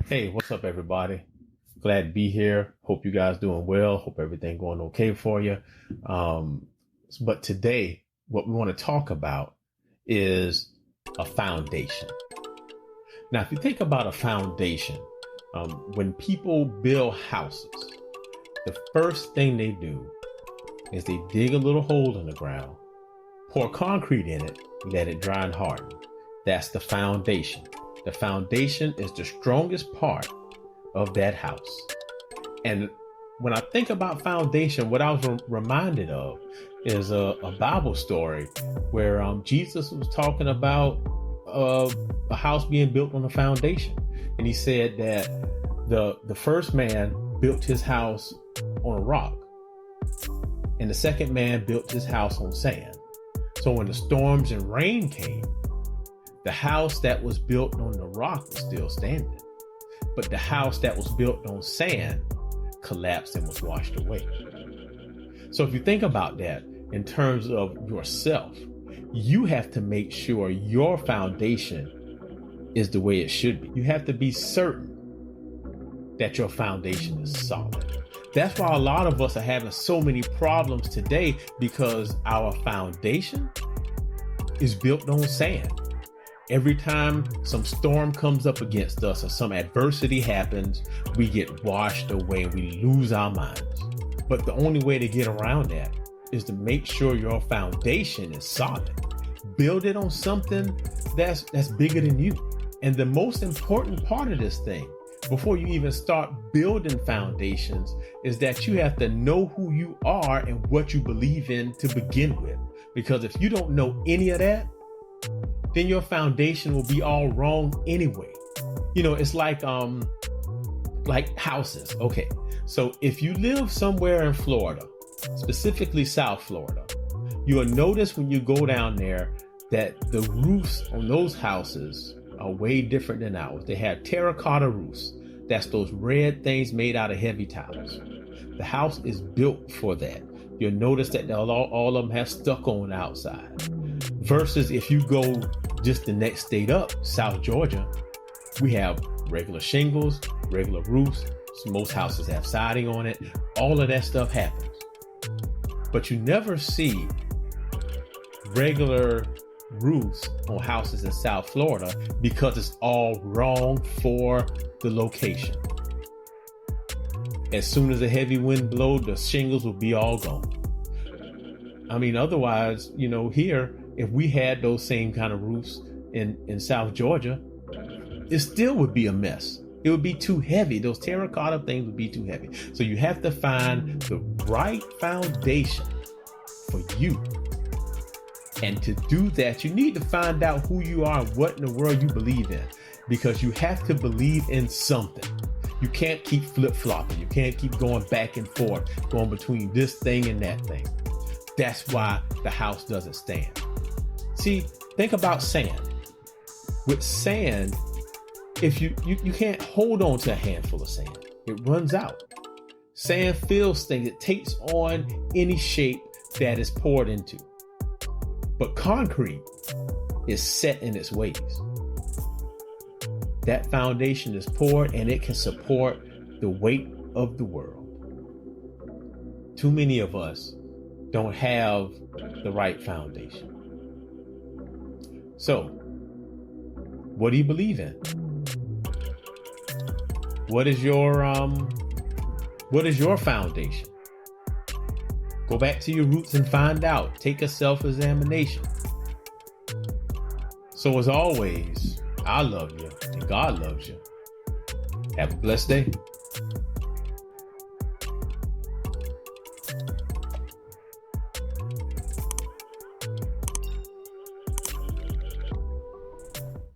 Hey, what's up, everybody? Glad to be here. Hope you guys doing well. Hope everything going okay for you. But today, what we want to talk about is a foundation. Now, if you think about a foundation, when people build houses, the first thing they do is they dig a little hole in the ground, pour concrete in it, let it dry and harden. That's the foundation. The foundation is the strongest part of that house. And when I think about foundation, what I was reminded of is a Bible story where Jesus was talking about a house being built on a foundation. And he said that the first man built his house on a rock, and the second man built his house on sand. So when the storms and rain came, the house that was built on the rock was still standing, but the house that was built on sand collapsed and was washed away. So if you think about that in terms of yourself, you have to make sure your foundation is the way it should be. You have to be certain that your foundation is solid. That's why a lot of us are having so many problems today, because our foundation is built on sand. Every time some storm comes up against us or some adversity happens, we get washed away and we lose our minds. But the only way to get around that is to make sure your foundation is solid. Build it on something that's bigger than you. And the most important part of this thing, before you even start building foundations, is that you have to know who you are and what you believe in to begin with. Because if you don't know any of that, then your foundation will be all wrong anyway. You know, it's like houses. Okay, so if you live somewhere in Florida, specifically South Florida, you'll notice when you go down there that the roofs on those houses are way different than ours. They have terracotta roofs. That's those red things made out of heavy tiles. The house is built for that. You'll notice that all of them have stucco on the outside. Versus if you go just the next state up, South Georgia, we have regular shingles, regular roofs. Most houses have siding on it. All of that stuff happens. But you never see regular roofs on houses in South Florida because it's all wrong for the location. As soon as a heavy wind blows, the shingles will be all gone. I mean, otherwise, you know, here, if we had those same kind of roofs in South Georgia, it still would be a mess. It would be too heavy. Those terracotta things would be too heavy. So you have to find the right foundation for you. And to do that, you need to find out who you are and what in the world you believe in, because you have to believe in something. You can't keep flip-flopping. You can't keep going back and forth, going between this thing and that thing. That's why the house doesn't stand. See, think about sand. With sand, if you can't hold on to a handful of sand, it runs out. Sand fills things. It takes on any shape that is poured into. But concrete is set in its ways. That foundation is poured and it can support the weight of the world. Too many of us don't have the right foundation. So, what do you believe in? What is your foundation? Go back to your roots and find out. Take a self-examination. So as always, I love you and God loves you. Have a blessed day.